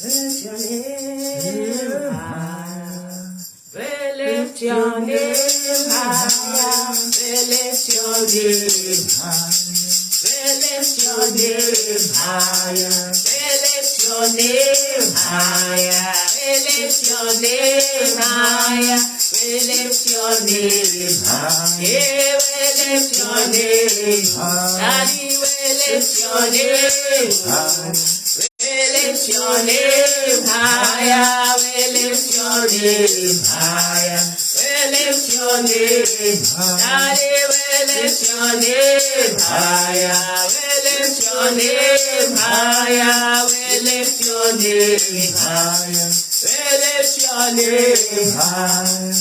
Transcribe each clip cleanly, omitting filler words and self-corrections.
lift your name higher. We lift your name higher. We lift your name higher. We lift your name higher. We lift your name higher. We lift your name higher. We lift your name higher. Yeah, we lift your name higher. Daddy, we lift your name higher. We lift your name higher. We lift your name higher. We lift your name higher. Daddy, we lift your name higher. We lift your name higher. We lift your name higher. We lift your name higher.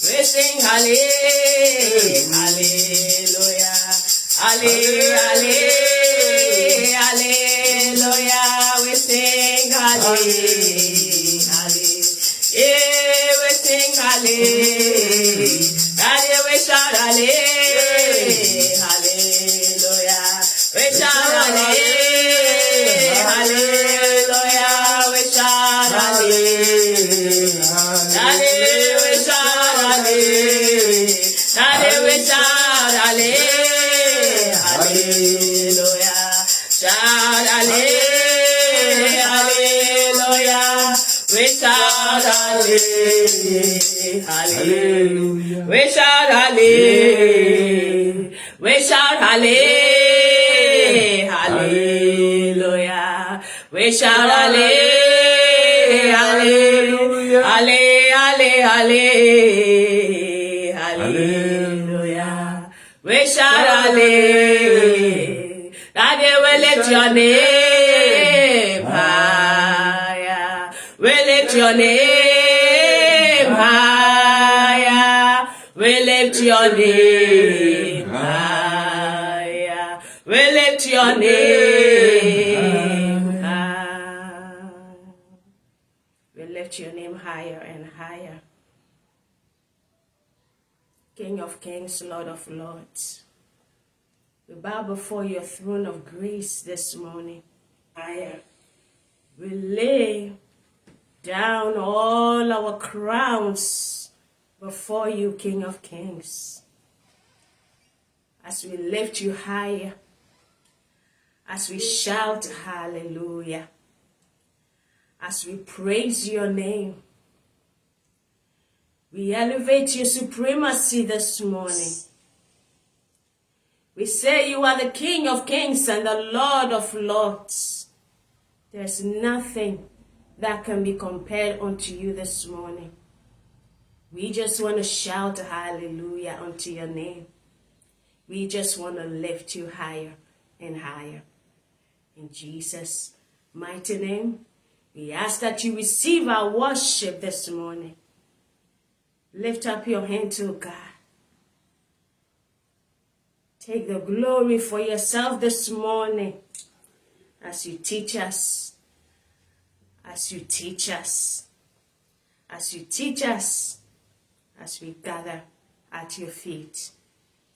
We sing hallelujah, hallelujah, hallelujah, hallelujah. We sing hallelujah, hallelujah. Yeah, we sing hallelujah. Daddy, we shout hallelujah, hallelujah. We shout hallelujah, hallelujah. We shout hallelujah. Daddy, we shout hallelujah. Daddy, we shout hallelujah, hallelujah. Shout hallelujah, hallelujah. We shout hallelujah, hallelujah. We shout hallelujah. We shout hallelujah, hallelujah. We shout hallelujah, hallelujah, hallelujah, hallelujah. We shout hallelujah. Daddy, we lift your name higher. We lift your name higher. We lift your name higher. We lift your name higher. We lift your name higher and higher. King of kings, Lord of lords. We bow before your throne of grace this morning. Higher. We lay down all our crowns before you, King of kings. As we lift you higher, as we shout hallelujah, as we praise your name, we elevate your supremacy this morning. We say you are the King of kings and the Lord of lords. There's nothing that can be compared unto you this morning. We just want to shout hallelujah unto your name. We just want to lift you higher and higher. In Jesus' mighty name, we ask that you receive our worship this morning. Lift up your hand to God. Take the glory for yourself this morning as you teach us, as you teach us, as you teach us, as we gather at your feet.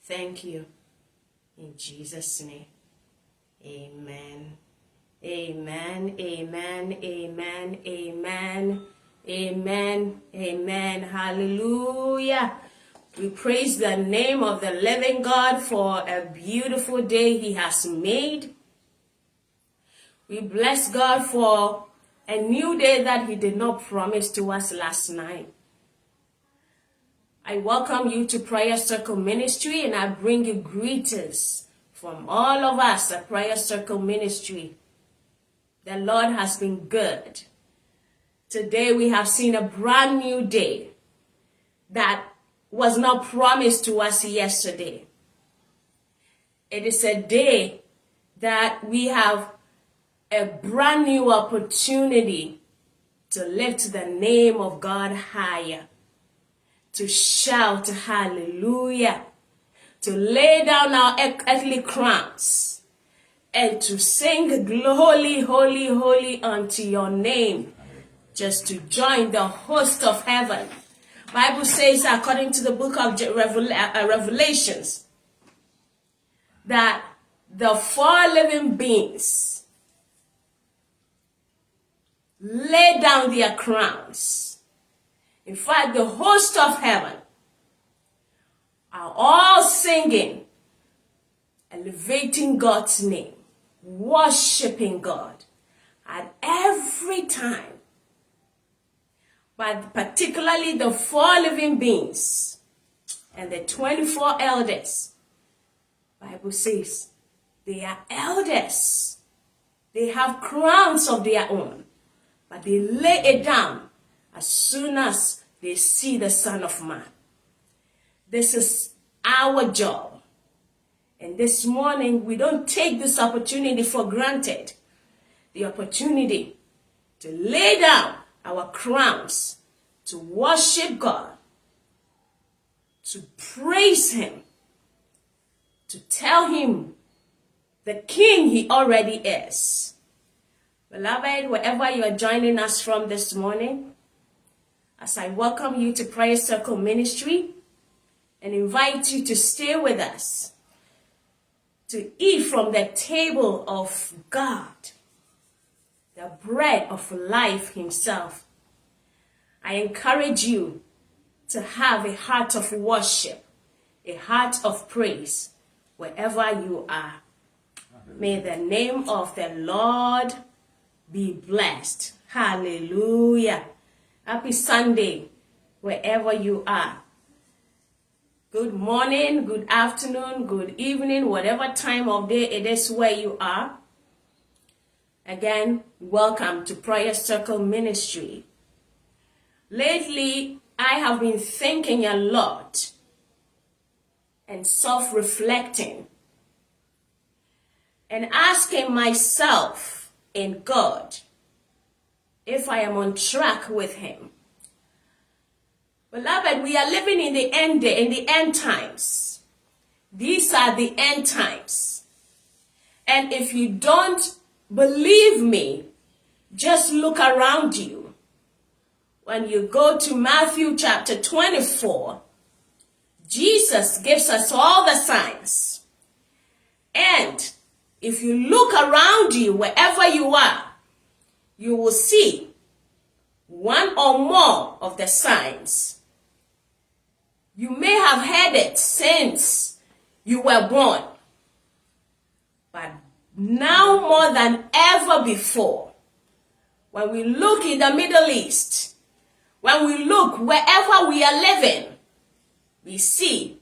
Thank you. In Jesus' name, amen. Amen, amen, amen, amen, amen, amen. Hallelujah. We praise the name of the living God for a beautiful day he has made. We bless God for a new day that he did not promise to us last night. I welcome you to Prayer Circle Ministry, and I bring you greetings from all of us at Prayer Circle Ministry. The Lord has been good. Today we have seen a brand new day that was not promised to us yesterday. It is a day that we have a brand new opportunity to lift the name of God higher, to shout hallelujah, to lay down our earthly crowns, and to sing holy, holy, holy unto your name, just to join the host of heaven. Bible says, according to the book of Revelations, that the four living beings lay down their crowns. In fact, the host of heaven are all singing, elevating God's name, worshiping God at every time. But particularly the 4 living beings and the 24 elders, Bible says they are elders. They have crowns of their own, but they lay it down as soon as they see the Son of Man. This is our job. And this morning, we don't take this opportunity for granted. The opportunity to lay down our crowns, to worship God, to praise Him, to tell Him the King He already is. Beloved, wherever you are joining us from this morning, as I welcome you to Prayer Circle Ministry and invite you to stay with us, to eat from the table of God, the bread of life Himself, I encourage you to have a heart of worship, a heart of praise, wherever you are. May the name of the Lord be blessed. Hallelujah. Happy Sunday, wherever you are. Good morning, good afternoon, good evening, whatever time of day it is where you are. Again, welcome to Prayer Circle Ministry. Lately, I have been thinking a lot and self-reflecting and asking myself and God if I am on track with Him. Beloved, we are living in the end times. These are the end times. And if you don't believe me, just look around you. When you go to Matthew chapter 24, Jesus gives us all the signs. And if you look around you, wherever you are, you will see one or more of the signs. You may have heard it since you were born, but now more than ever before, when we look in the Middle East, when we look wherever we are living, we see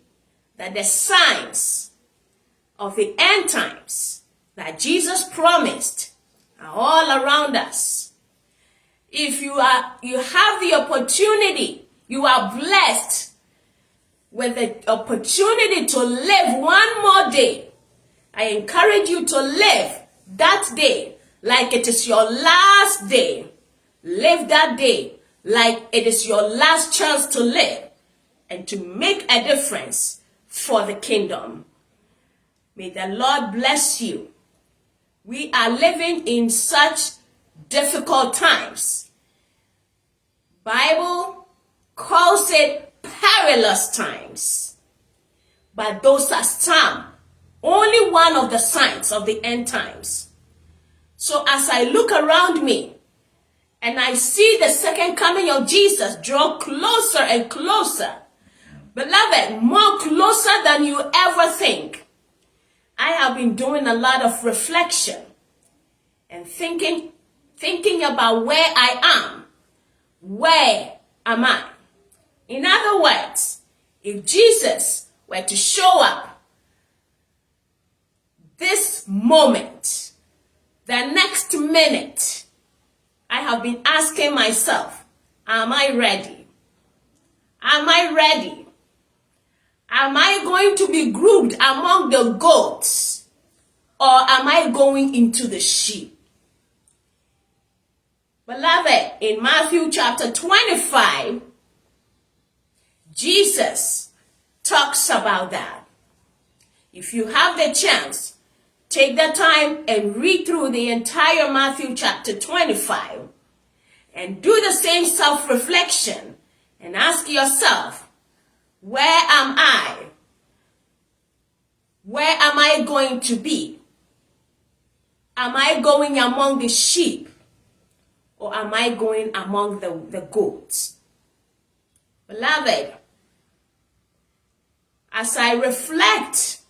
that the signs of the end times that Jesus promised are all around us. If you have the opportunity, you are blessed with the opportunity to live one more day. I encourage you to live that day like it is your last day. Live that day like it is your last chance to live and to make a difference for the kingdom. May the Lord bless you. We are living in such difficult times. Bible calls it perilous times. But those are some, only one of the signs of the end times. So as I look around me and I see the second coming of Jesus draw closer and closer, beloved, more closer than you ever think, I have been doing a lot of reflection and thinking about where I am. Where am I? In other words, if Jesus were to show up this moment, the next minute, I have been asking myself, am I ready? Am I ready? Am I going to be grouped among the goats, or am I going into the sheep? Beloved, in Matthew chapter 25, Jesus talks about that. If you have the chance, take the time and read through the entire Matthew chapter 25 and do the same self-reflection and ask yourself, where am I? Where am I going to be? Am I going among the sheep? or am I going among the goats? Beloved, as I reflect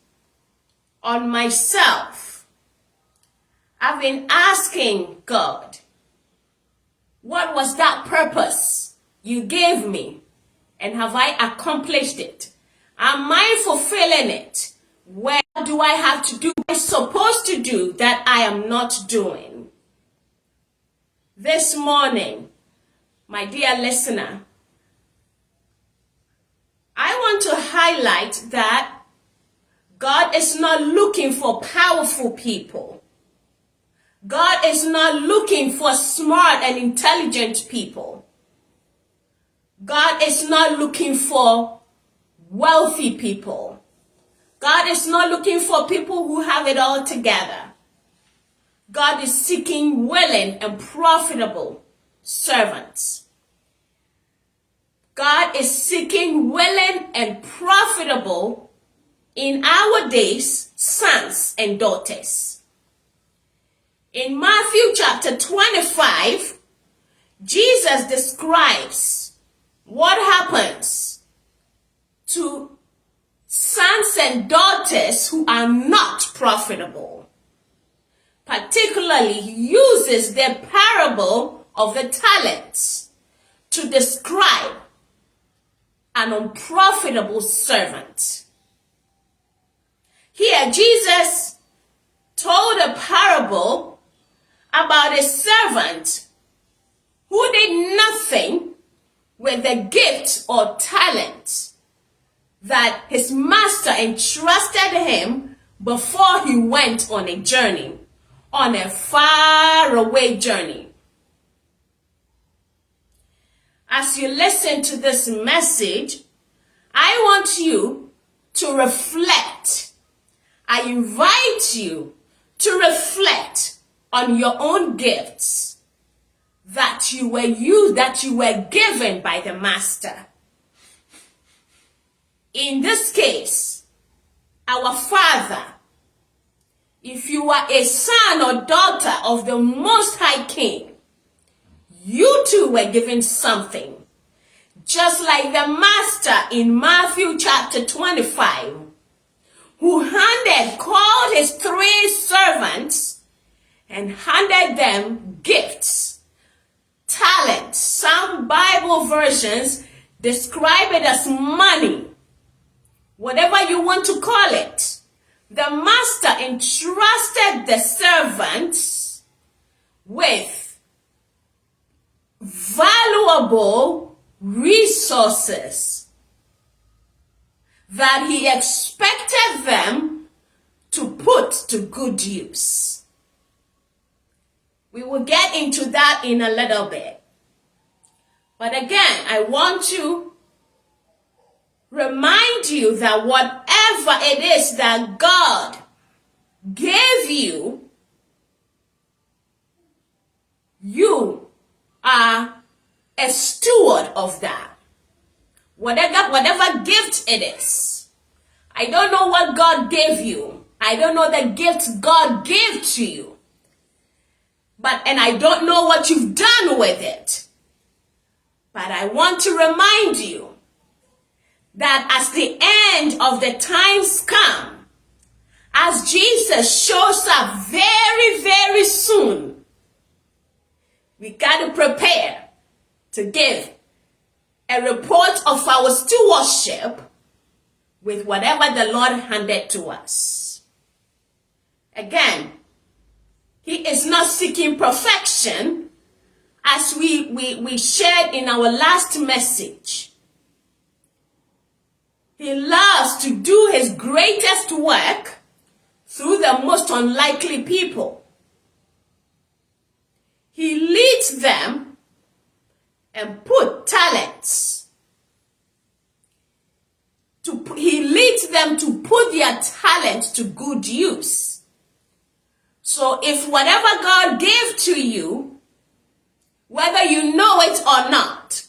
on myself, I've been asking God, what was that purpose you gave me? And have I accomplished it? Am I fulfilling it? Where do I have to do what I'm supposed to do that I am not doing? This morning, my dear listener, I want to highlight that God is not looking for powerful people. God is not looking for smart and intelligent people. God is not looking for wealthy people. God is not looking for people who have it all together. God is seeking willing and profitable servants. God is seeking willing and profitable, in our days, sons and daughters. In Matthew chapter 25, Jesus describes what happens to sons and daughters who are not profitable. Particularly, he uses the parable of the talents to describe an unprofitable servant. Here, Jesus told a parable about a servant who did nothing with the gift or talent that his master entrusted him before he went on a journey, on a faraway journey. As you listen to this message, I want you to reflect. I invite you to reflect on your own gifts that you were given by the master. In this case, our Father, if you are a son or daughter of the Most High King, you too were given something. Just like the master in Matthew chapter 25, who called his 3 servants and handed them gifts, talents. Some Bible versions describe it as money. Whatever you want to call it. The master entrusted the servants with valuable resources that he expected them to put to good use. We will get into that in a little bit. But again, I want to remind you that whatever it is that God gave you, you are a steward of that. Whatever gift it is. I don't know what God gave you. I don't know the gift God gave to you. And I don't know what you've done with it. But I want to remind you that as the end of the times come, as Jesus shows up very, very soon, we got to prepare to give a report of our stewardship with whatever the Lord handed to us. Again, he is not seeking perfection, as we shared in our last message. He loves to do his greatest work through the most unlikely people. He leads them and put talents. He leads them to put their talent to good use. So if whatever God gave to you, whether you know it or not,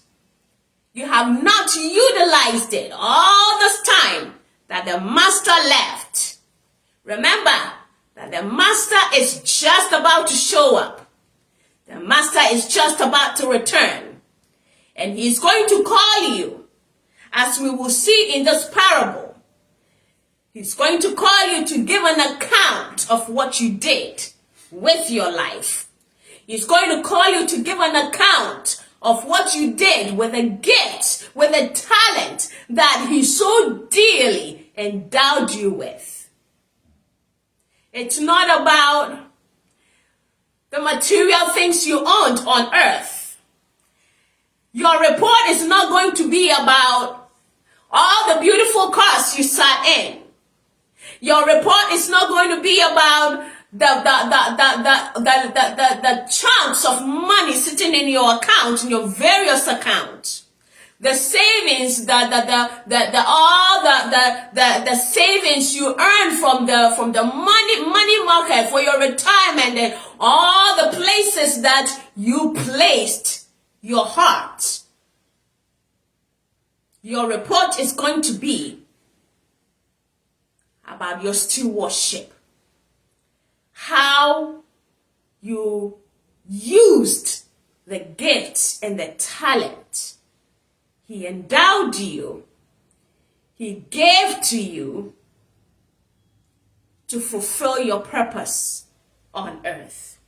you have not utilized it all this time that the master left. Remember that the master is just about to show up. The master is just about to return, and he's going to call you, as we will see in this parable. He's going to call you to give an account of what you did with your life. He's going to call you to give an account of what you did with a gift, with a talent that he so dearly endowed you with. It's not about the material things you owned on earth. Your report is not going to be about all the beautiful cars you sat in. Your report is not going to be about the chunks of money sitting in your account, in your various accounts. The savings, the savings you earn from the money market for your retirement, and all the places that you placed your heart. Your report is going to be about your stewardship. How you used the gifts and the talent he endowed you, he gave to you to fulfill your purpose on earth.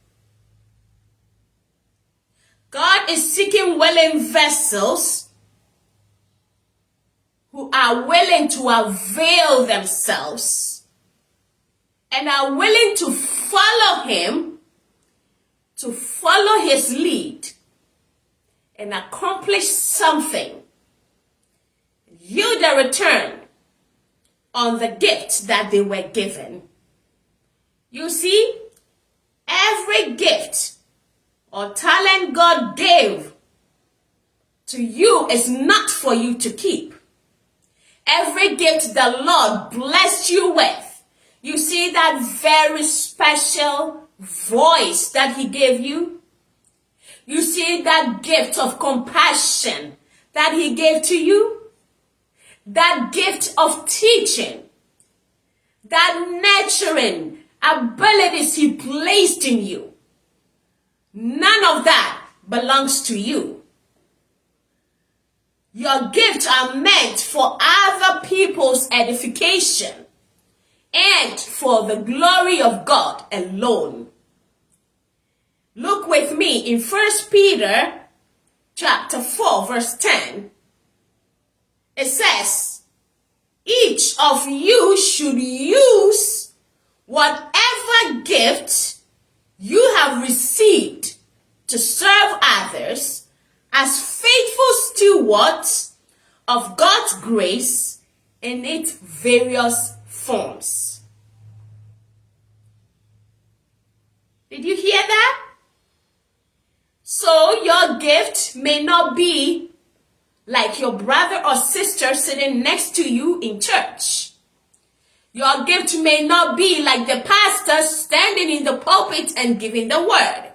God is seeking willing vessels who are willing to avail themselves and are willing to follow him, to follow his lead, and accomplish something. Yield a return on the gift that they were given. You see, every gift or talent God gave to you is not for you to keep. Every gift the Lord blessed you with, you see that very special voice that he gave you? You see that gift of compassion that he gave to you? That gift of teaching, that nurturing abilities he placed in you. None of that belongs to you. Your gifts are meant for other people's edification and for the glory of God alone. Look with me in 1 Peter chapter 4 verse 10. It says, each of you should use whatever gift you have received to serve others as faithful stewards of God's grace in its various forms. Did you hear that? So your gift may not be like your brother or sister sitting next to you in church. Your gift may not be like the pastor standing in the pulpit and giving the word.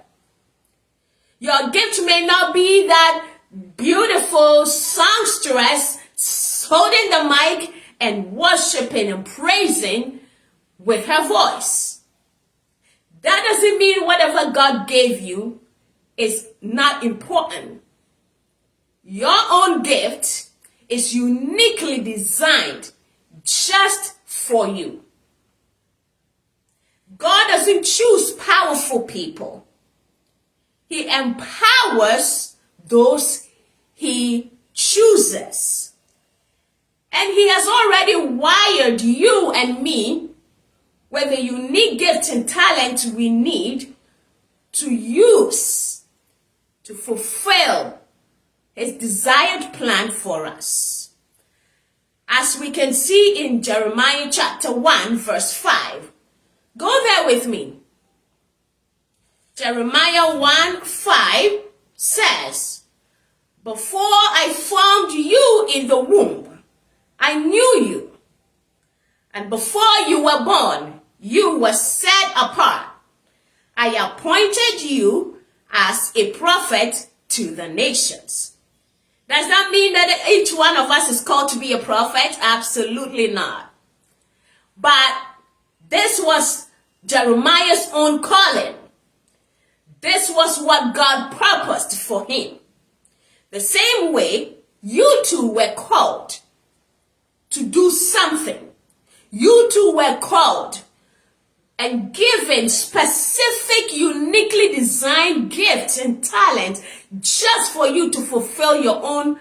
Your gift may not be that beautiful songstress holding the mic and worshiping and praising with her voice. That doesn't mean whatever God gave you is not important. Your own gift is uniquely designed just for you. God doesn't choose powerful people. He empowers those he chooses. And he has already wired you and me with the unique gift and talent we need to use to fulfill his desired plan for us. As we can see in Jeremiah chapter 1 verse 5. Go there with me. Jeremiah 1:5 says, before I formed you in the womb, I knew you. And before you were born, you were set apart. I appointed you as a prophet to the nations. Does that mean that each one of us is called to be a prophet? Absolutely not. But this was Jeremiah's own calling. This was what God purposed for him. The same way, you too were called to do something. You too were called and given specific, uniquely designed gifts and talents just for you to fulfill your own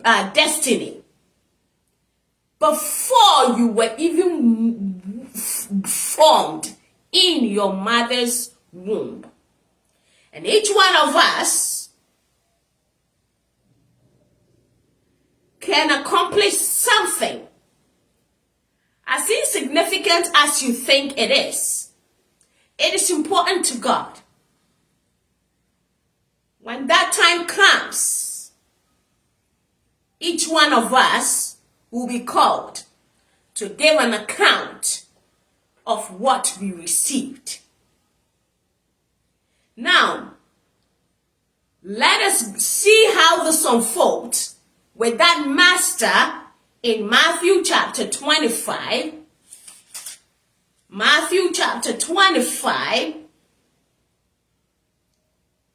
destiny. Before you were even formed in your mother's womb. And each one of us can accomplish something as insignificant as you think it is. It is important to God. When that time comes, each one of us will be called to give an account of what we received. Now, let us see how this unfolds with that master in Matthew chapter 25. Matthew chapter 25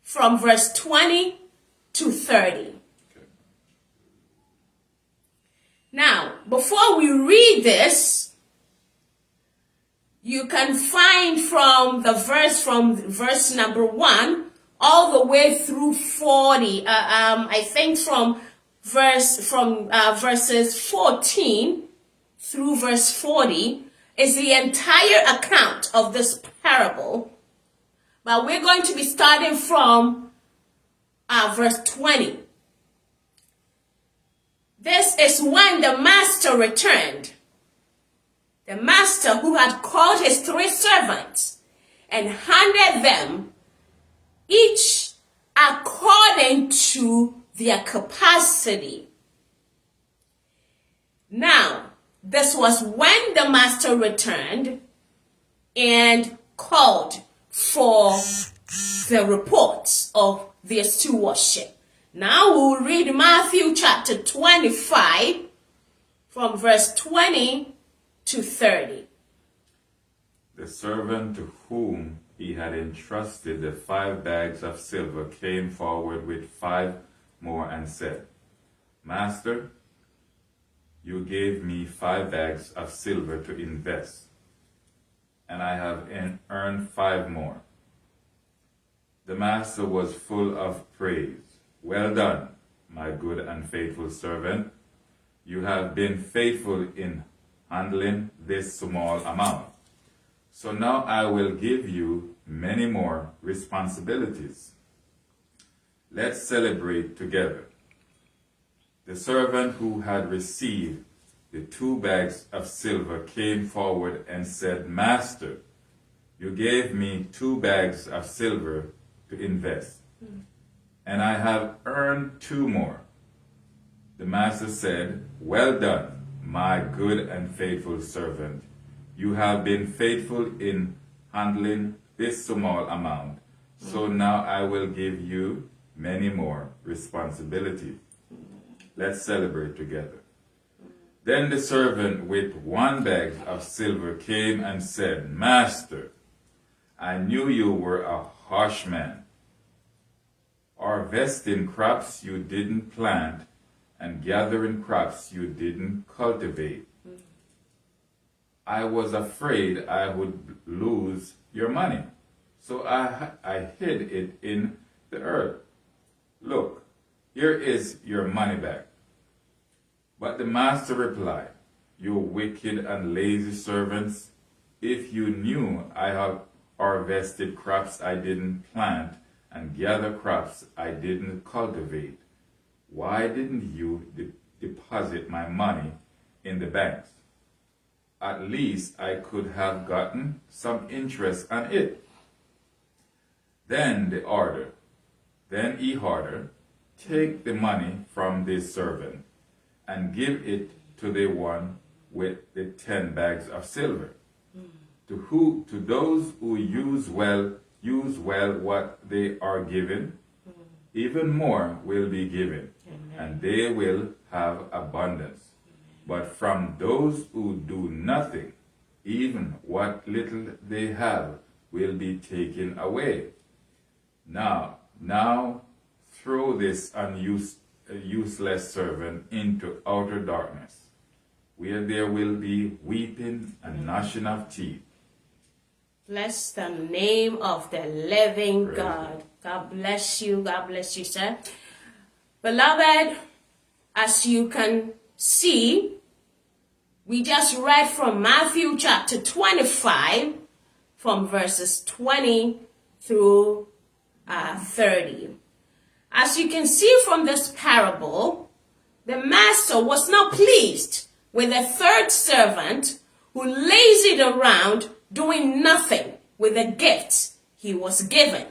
from verse 20 to 30. Now, before we read this, you can find from verse number 1 all the way through 40. I think from verses 14 through verse 40 is the entire account of this parable. But we're going to be starting from verse 20. This is when the master returned. The master who had called his 3 servants and handed them each according to their capacity. Now, this was when the master returned and called for the reports of their stewardship. Now we'll read Matthew chapter 25 from verse 20 to 30. The servant to whom he had entrusted the 5 bags of silver came forward with 5 more and said, Master, you gave me 5 bags of silver to invest, and I have earned 5 more. The master was full of praise. Well done, my good and faithful servant. You have been faithful in handling this small amount. So now I will give you many more responsibilities. Let's celebrate together. The servant who had received the 2 bags of silver came forward and said, Master, you gave me 2 bags of silver to invest, and I have earned 2 more. The master said, Well done, my good and faithful servant. You have been faithful in handling this small amount, so now I will give you many more responsibilities. Let's celebrate together. Then the servant with 1 bag of silver came and said, Master, I knew you were a harsh man, harvesting crops you didn't plant and gathering crops you didn't cultivate. I was afraid I would lose your money, so I hid it in the earth. Look, here is your money back. But the master replied, You wicked and lazy servants, if you knew I have harvested crops I didn't plant and gather crops I didn't cultivate, why didn't you deposit my money in the banks? At least I could have gotten some interest on it. Then he ordered, Take the money from this servant and give it to the one with the 10 bags of silver. To those who use well what they are given, even more will be given, and they will have abundance. But from those who do nothing, even what little they have will be taken away. Now throw this useless servant into outer darkness, where there will be weeping and gnashing of teeth. Bless the name of the living Praise God. God bless you. God bless you, sir. Beloved, as you can see, we just read from Matthew chapter 25, from verses 20 through 30. As you can see from this parable, the master was not pleased with the third servant who lazied around doing nothing with the gifts he was given.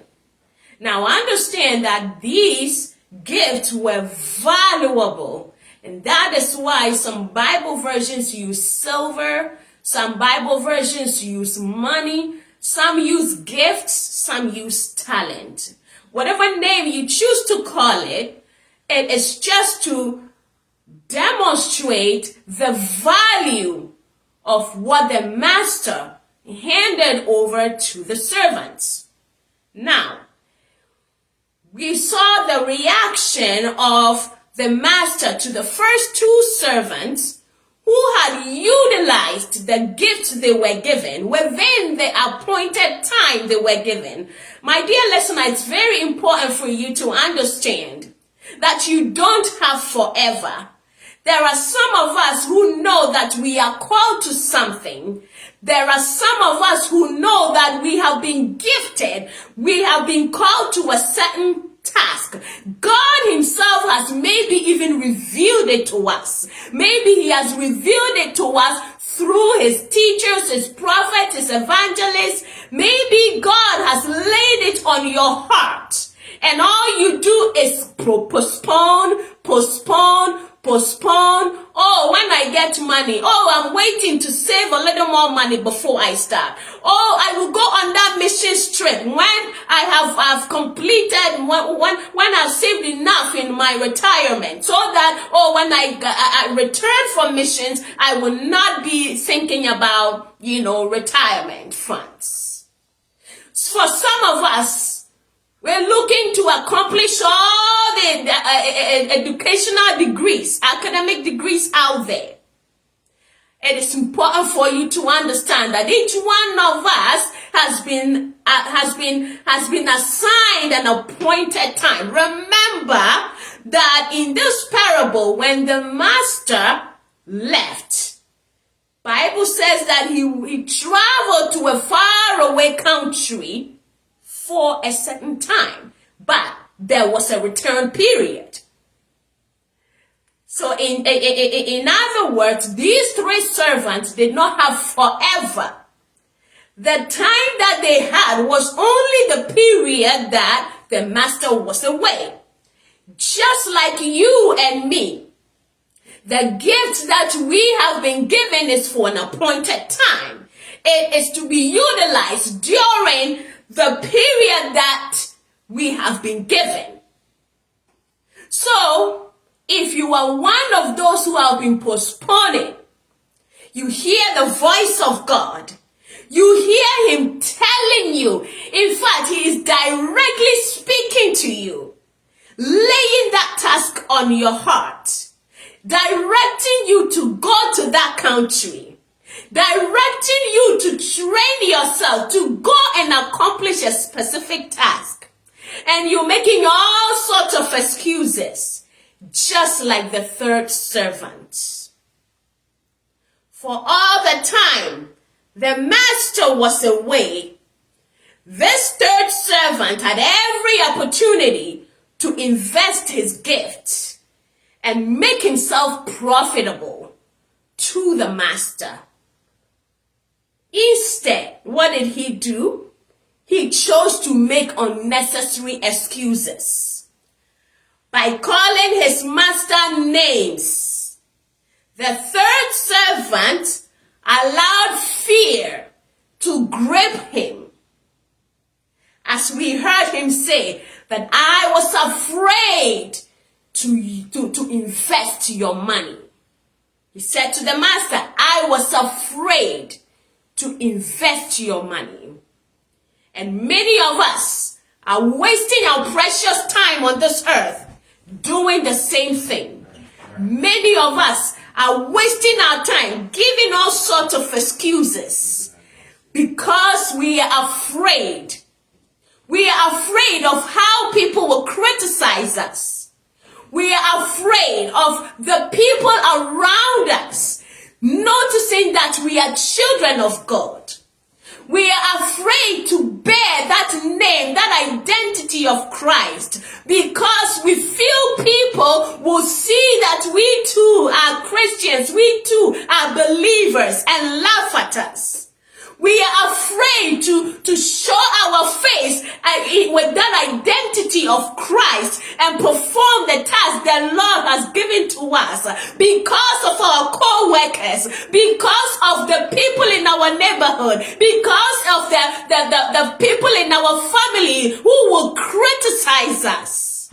Now understand that these gifts were valuable, and that is why some Bible versions use silver, some Bible versions use money, some use gifts, some use talent. Whatever name you choose to call it, it is just to demonstrate the value of what the master handed over to the servants. Now, we saw the reaction of the master to the first two servants who had utilized the gifts they were given within the appointed time they were given. My dear listener, it's very important for you to understand that you don't have forever. There are some of us who know that we are called to something. There are some of us who know that we have been gifted. We have been called to a certain task. God himself has maybe even revealed it to us. Maybe he has revealed it to us through his teachers, his prophets, his evangelists. Maybe God has laid it on your heart. And all you do is postpone. Oh, when I get money. Oh, I'm waiting to save a little more money before I start. Oh, I will go on that mission trip when I've completed, when I've saved enough in my retirement, so that, when I return from missions, I will not be thinking about, retirement funds. For some of us, we're looking to accomplish all the educational degrees, academic degrees out there. It is important for you to understand that each one of us has been assigned an appointed time. Remember that in this parable, when the master left, Bible says that he traveled to a faraway country for a certain time, but there was a return period. So in other words, these three servants did not have forever. The time that they had was only the period that the master was away. Just like you and me, the gift that we have been given is for an appointed time. It is to be utilized during the period that we have been given. So, if you are one of those who have been postponing, you hear the voice of God. You hear him telling you. In fact, he is directly speaking to you, laying that task on your heart, directing you to go to that country, directing you to train yourself to go and accomplish a specific task. And you're making all sorts of excuses, just like the third servant. For all the time the master was away, this third servant had every opportunity to invest his gift and make himself profitable to the master. Instead, what did he do? He chose to make unnecessary excuses by calling his master names. The third servant allowed fear to grip him, as we heard him say that I was afraid to invest your money. He said to the master, I was afraid to invest your money. And many of us are wasting our precious time on this earth doing the same thing. Many of us are wasting our time giving all sorts of excuses because we are afraid. We are afraid of how people will criticize us. We are afraid of the people around us noticing that we are children of God. We are afraid to bear that name, that identity of Christ, because we feel people will see that we too are Christians, we too are believers, and laugh at us. We are afraid to show our face with that identity of Christ and perform the task the Lord has given to us because of our co-workers, because of the people in our neighborhood, because of the people in our family who will criticize us.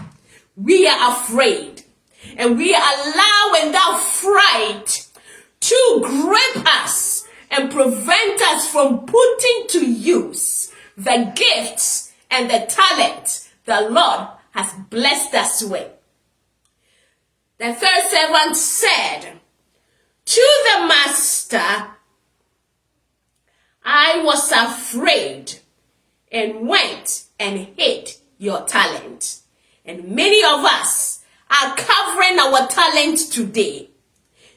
We are afraid, and we are allowing that fright to grip us and prevent us from putting to use the gifts and the talent the Lord has blessed us with. The third servant said to the master, I was afraid and went and hid your talent. And many of us are covering our talent today.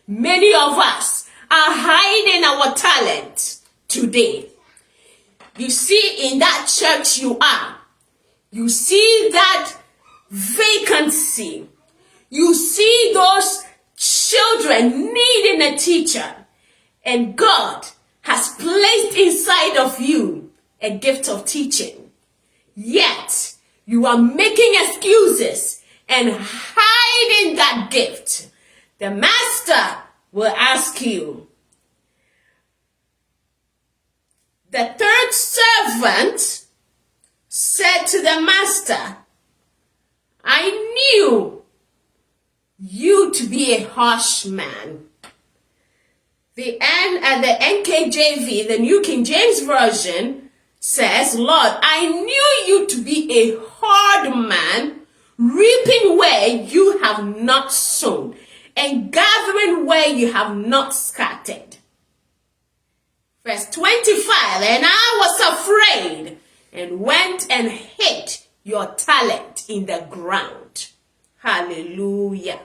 Many of us are hiding our talent today. You see, in that church you see that vacancy. You see those children needing a teacher, and God has placed inside of you a gift of teaching. Yet, you are making excuses and hiding that gift. The master will ask you. The third servant said to the master, I knew you to be a harsh man. The NKJV, the New King James Version, says, Lord, I knew you to be a hard man, reaping where you have not sown, and gathering where you have not scattered. Verse 25, and I was afraid and went and hid your talent in the ground. Hallelujah.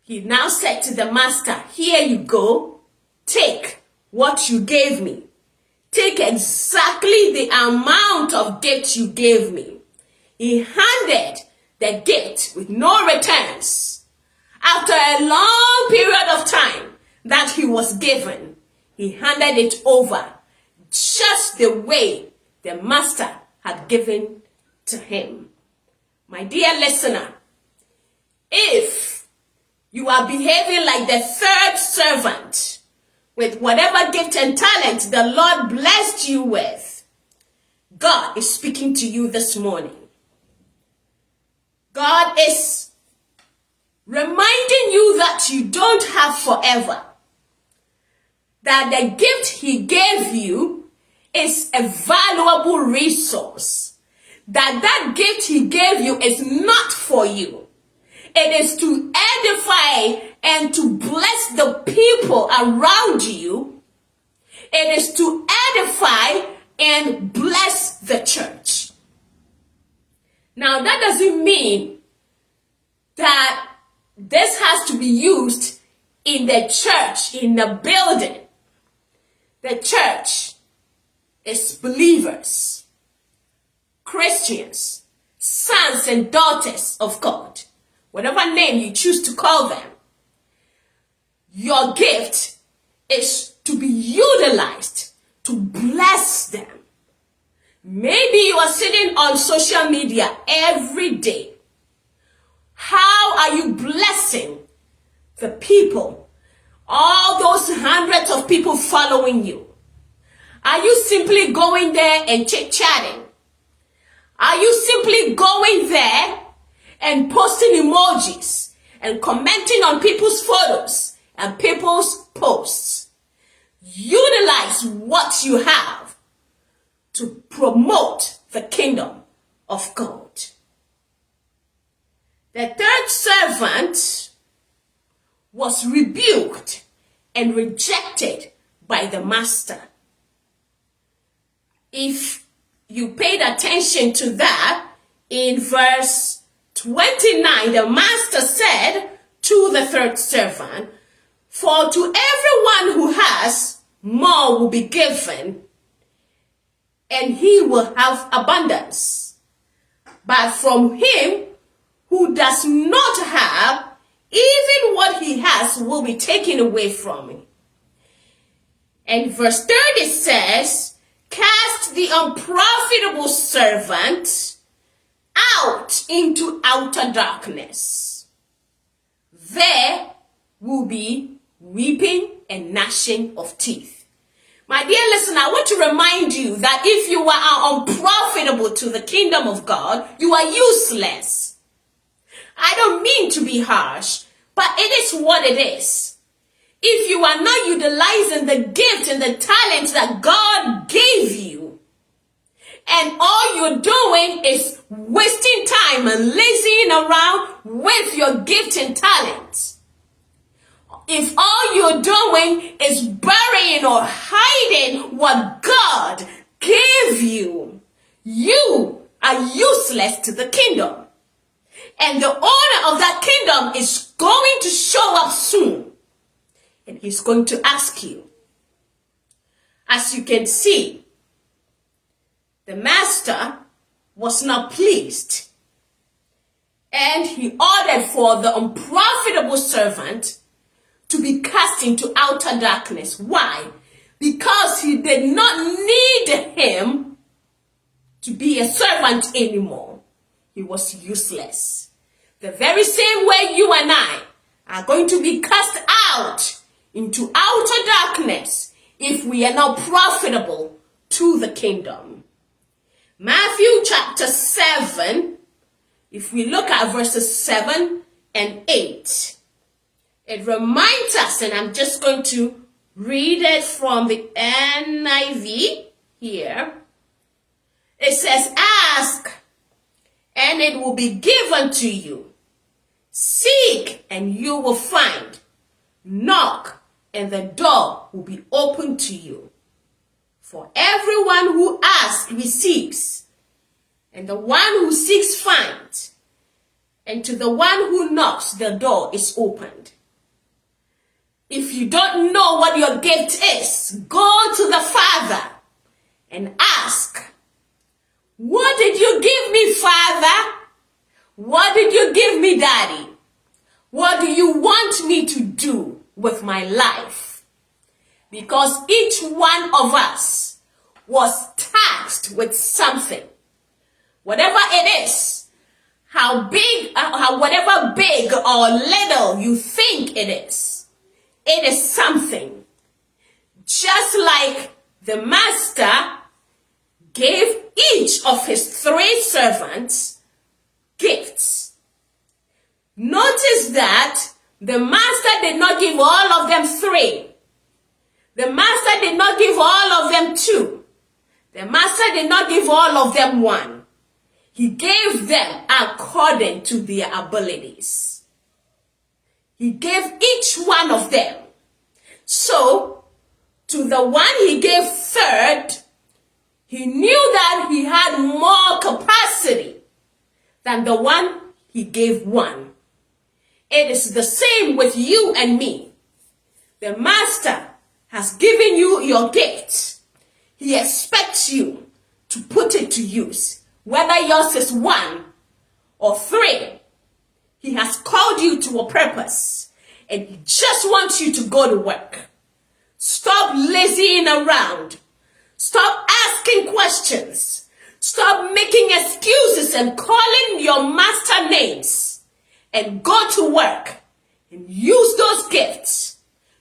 He now said to the master, here you go. Take what you gave me. Take exactly the amount of gift you gave me. He handed the gift with no returns. After a long period of time that he was given, he handed it over just the way the master had given to him. My dear listener, if you are behaving like the third servant with whatever gift and talent the Lord blessed you with, God is speaking to you this morning. God is reminding you that you don't have forever. That the gift he gave you is a valuable resource. That gift he gave you is not for you. It is to edify and to bless the people around you. It is to edify and bless the church. Now, that doesn't mean that this has to be used in the church, in the building. The church is believers, Christians, sons and daughters of God. Whatever name you choose to call them. Your gift is to be utilized to bless them. Maybe you are sitting on social media every day. How are you blessing the people? All those hundreds of people following you. Are you simply going there and chit-chatting? Are you simply going there and posting emojis and commenting on people's photos and people's posts? Utilize what you have to promote the kingdom of God. The third servant was rebuked and rejected by the master. If you paid attention to that, in verse 29, the master said to the third servant, "For to everyone who has, more will be given, and he will have abundance. But from him who does not have, even what he has will be taken away from him." And verse 30 says, "Cast the unprofitable servant out into outer darkness. There will be weeping and gnashing of teeth." My dear listener, I want to remind you that if you are unprofitable to the kingdom of God, you are useless. I don't mean to be harsh, but it is what it is. If you are not utilizing the gift and the talent that God gave you, and all you're doing is wasting time and lazying around with your gift and talent, if all you're doing is burying or hiding what God gave you, you are useless to the kingdom. And the owner of that kingdom is going to show up soon. And he's going to ask you. As you can see, the master was not pleased. And he ordered for the unprofitable servant to be cast into outer darkness. Why? Because he did not need him to be a servant anymore. He was useless. The very same way you and I are going to be cast out into outer darkness if we are not profitable to the kingdom. Matthew chapter 7, if we look at verses 7 and 8, it reminds us, and I'm just going to read it from the NIV here. It says, "Ask, and it will be given to you. Seek, and you will find. Knock, and the door will be opened to you. For everyone who asks receives, and the one who seeks finds, and to the one who knocks the door is opened." If you don't know what your gift is, go to the Father and ask, "What did you give me, Father? What did you give me, Daddy? What do you want me to do with my life?" Because each one of us was tasked with something. Whatever it is, whatever big or little you think it is something. Just like the master gave each of his 3 servants gifts. Notice that the master did not give all of them 3. The master did not give all of them 2. The master did not give all of them 1. He gave them according to their abilities. He gave each one of them. So, to the one he gave 3rd, he knew that he had more capacity than the one he gave 1. It is the same with you and me. The master has given you your gift. He expects you to put it to use. Whether yours is 1 or 3, he has called you to a purpose, and he just wants you to go to work. Stop lazying around. Stop asking questions. Stop making excuses and calling your master names, and go to work and use those gifts,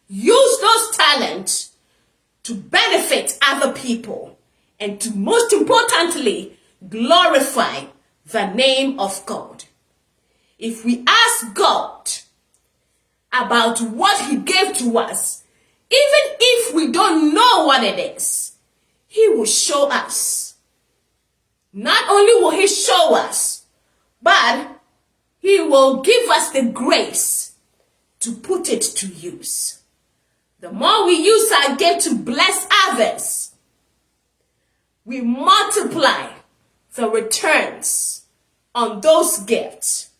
use those talents to benefit other people, and to, most importantly, glorify the name of God. If we ask God about what he gave to us, even if we don't know what it is, he will show us. Not only will he show us, but he will give us the grace to put it to use. The more we use our gift to bless others, we multiply the returns on those gifts.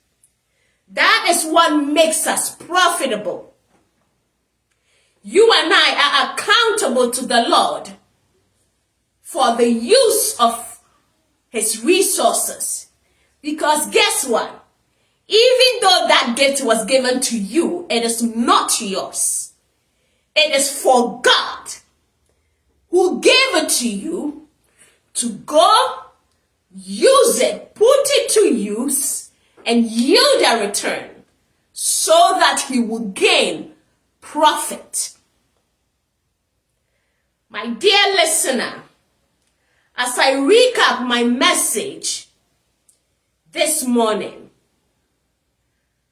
That is what makes us profitable. You and I are accountable to the Lord for the use of his resources. Because guess what? Even though that gift was given to you, it is not yours. It is for God, who gave it to you to go, use it, put it to use, and yield a return so that he will gain profit. My dear listener, as I recap my message this morning,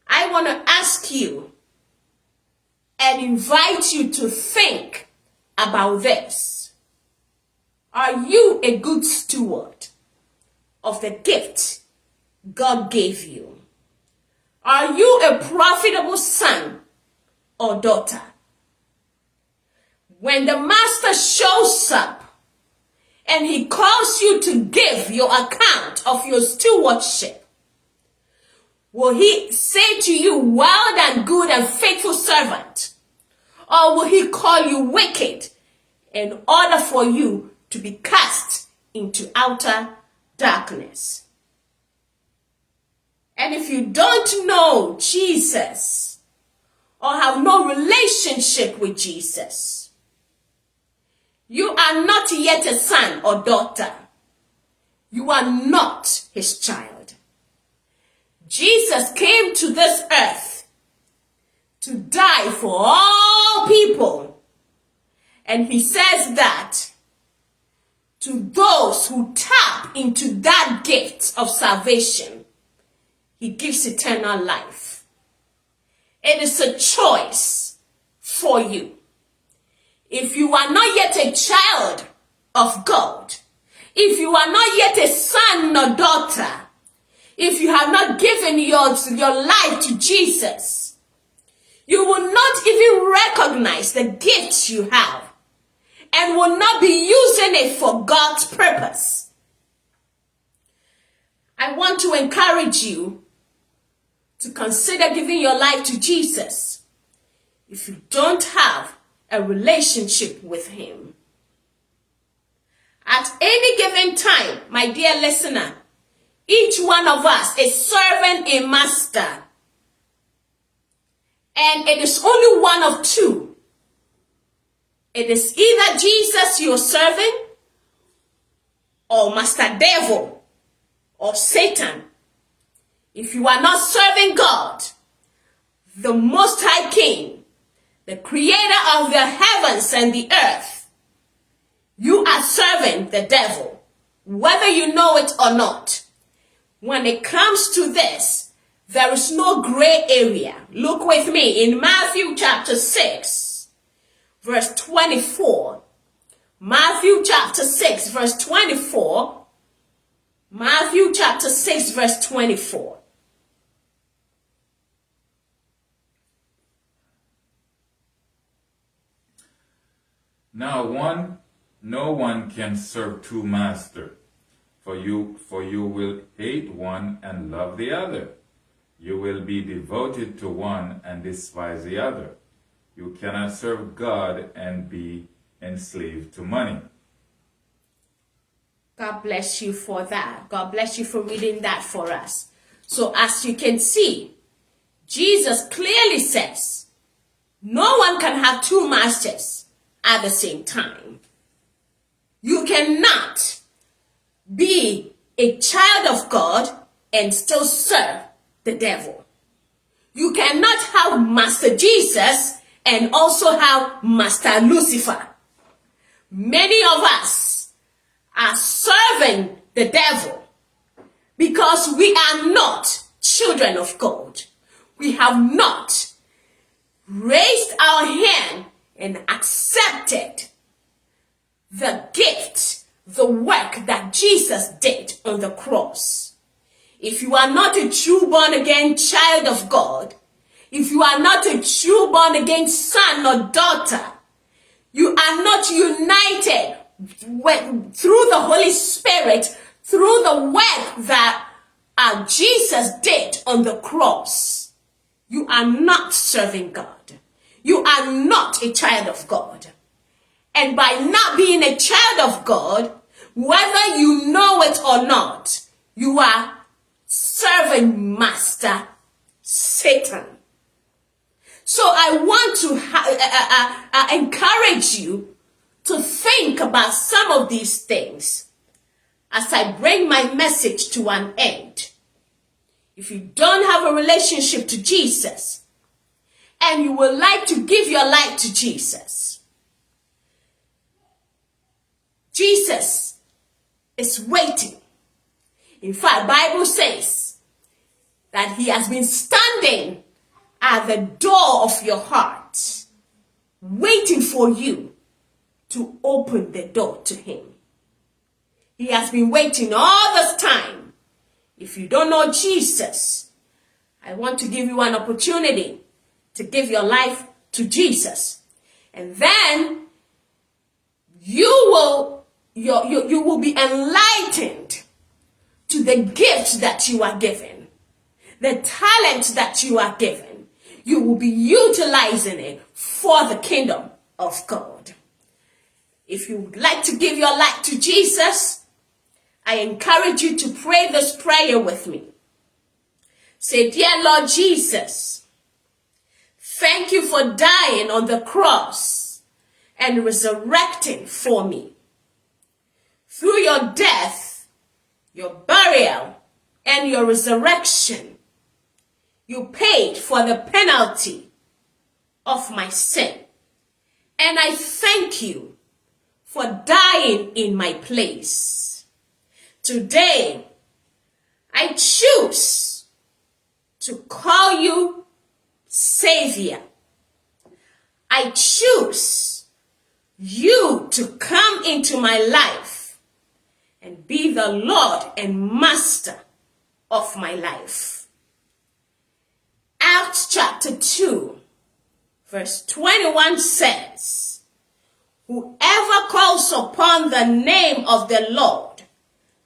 I want to ask you and invite you to think about this. Are you a good steward of the gift God gave you? Are you a profitable son or daughter? When the master shows up and he calls you to give your account of your stewardship, will he say to you, "Well done, good and faithful servant"? Or will he call you wicked in order for you to be cast into outer darkness? And if you don't know Jesus or have no relationship with Jesus, you are not yet a son or daughter. You are not his child. Jesus came to this earth to die for all people. And he says that to those who tap into that gift of salvation, he gives eternal life. It is a choice for you. If you are not yet a child of God, if you are not yet a son or daughter, if you have not given your life to Jesus, you will not even recognize the gifts you have and will not be using it for God's purpose. I want to encourage you to consider giving your life to Jesus if you don't have a relationship with him. At any given time, my dear listener, each one of us is serving a master. And it is only one of two. It is either Jesus you're serving, or Master Devil, or Satan. If you are not serving God, the Most High King, the creator of the heavens and the earth, you are serving the devil, whether you know it or not. When it comes to this, there is no gray area. Look with me in Matthew chapter 6, verse 24. Matthew chapter 6, verse 24. Matthew chapter 6, verse 24. Now no one can serve two masters, for you will hate one and love the other. You will be devoted to one and despise the other. You cannot serve God and be enslaved to money. God bless you for that. God bless you for reading that for us. So as you can see, Jesus clearly says, no one can have two masters at the same time. You cannot be a child of God and still serve the devil. You cannot have Master Jesus and also have Master Lucifer. Many of us are serving the devil because we are not children of God. We have not raised our hand and accepted the gift, the work that Jesus did on the cross. If you are not a true born again child of God, if you are not a true born again son or daughter, you are not united through the Holy Spirit, through the work that Jesus did on the cross, you are not serving God. You are not a child of God. And by not being a child of God, whether you know it or not, you are serving Master Satan. So I want to encourage you to think about some of these things as I bring my message to an end. If you don't have a relationship to Jesus and you would like to give your life to Jesus, Jesus is waiting. In fact, Bible says that he has been standing at the door of your heart, waiting for you to open the door to him. He has been waiting all this time. If you don't know Jesus, I want to give you an opportunity to give your life to Jesus. And then you will be enlightened to the gift that you are given, the talent that you are given. You will be utilizing it for the kingdom of God. If you would like to give your life to Jesus, I encourage you to pray this prayer with me. Say, dear Lord Jesus, thank you for dying on the cross and resurrecting for me. Through your death, your burial, and your resurrection, you paid for the penalty of my sin. And I thank you for dying in my place. Today, I choose to call you Savior. I choose you to come into my life and be the Lord and Master of my life. Acts chapter 2, verse 21 says, whoever calls upon the name of the Lord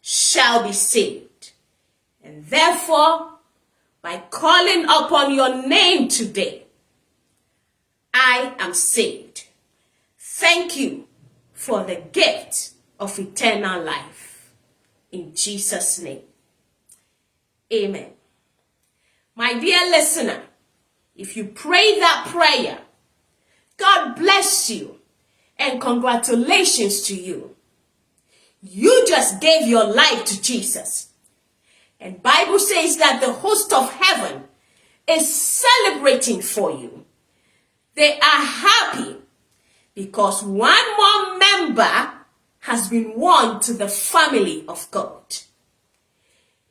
shall be saved. And therefore, by calling upon your name today, I am saved. Thank you for the gift of eternal life. In Jesus' name, amen. My dear listener, if you pray that prayer, God bless you and congratulations to you. You just gave your life to Jesus. And Bible says that the host of heaven is celebrating for you. They are happy because one more member has been won to the family of God.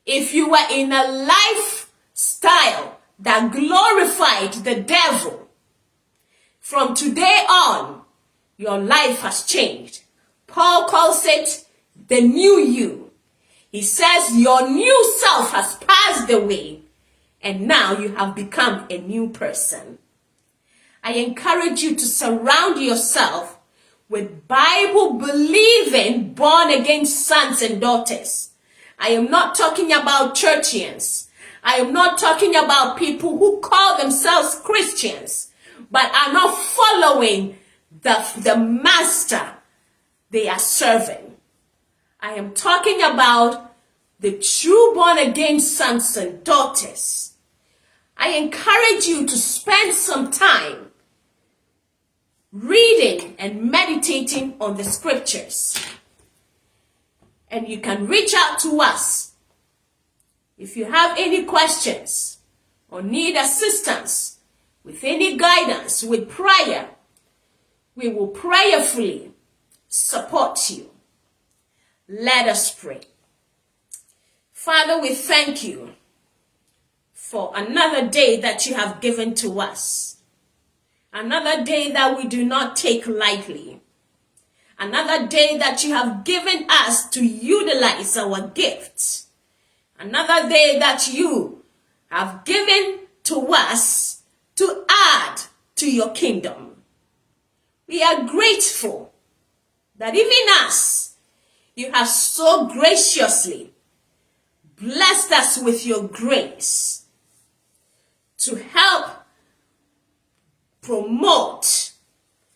If you were in a lifestyle that glorified the devil, from today on, your life has changed. Paul calls it the new you. He says your new self has passed away and now you have become a new person. I encourage you to surround yourself with Bible-believing, born-again sons and daughters. I am not talking about churchians. I am not talking about people who call themselves Christians, but are not following the master they are serving. I am talking about the true born-again sons and daughters. I encourage you to spend some time reading and meditating on the scriptures. And you can reach out to us if you have any questions or need assistance with any guidance with prayer. We will prayerfully support you. Let us pray. Father, we thank you for another day that you have given to us. Another day that we do not take lightly. Another day that you have given us to utilize our gifts. Another day that you have given to us to add to your kingdom. We are grateful that even us, you have so graciously blessed us with your grace to help promote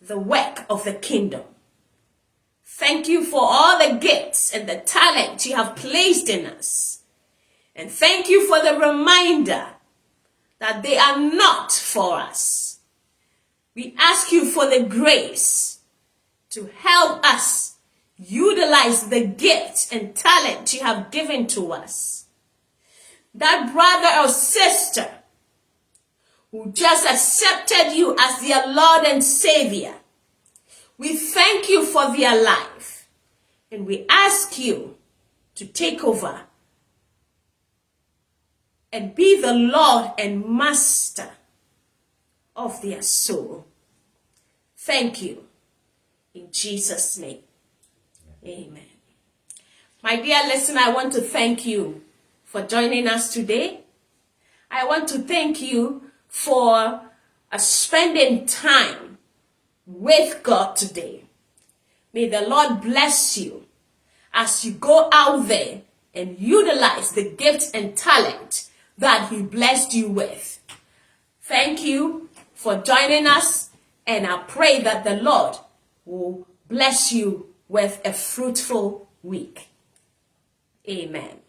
the work of the kingdom. Thank you for all the gifts and the talent you have placed in us. And thank you for the reminder that they are not for us. We ask you for the grace to help us utilize the gifts and talent you have given to us. That brother or sister who just accepted you as their Lord and Savior, we thank you for their life, and we ask you to take over and be the Lord and Master of their soul. Thank you. In Jesus' name, amen. My dear listener, I want to thank you for joining us today. I want to thank you for spending time with God today. May the Lord bless you as you go out there and utilize the gifts and talent that He blessed you with. Thank you for joining us, and I pray that the Lord will bless you with a fruitful week. Amen.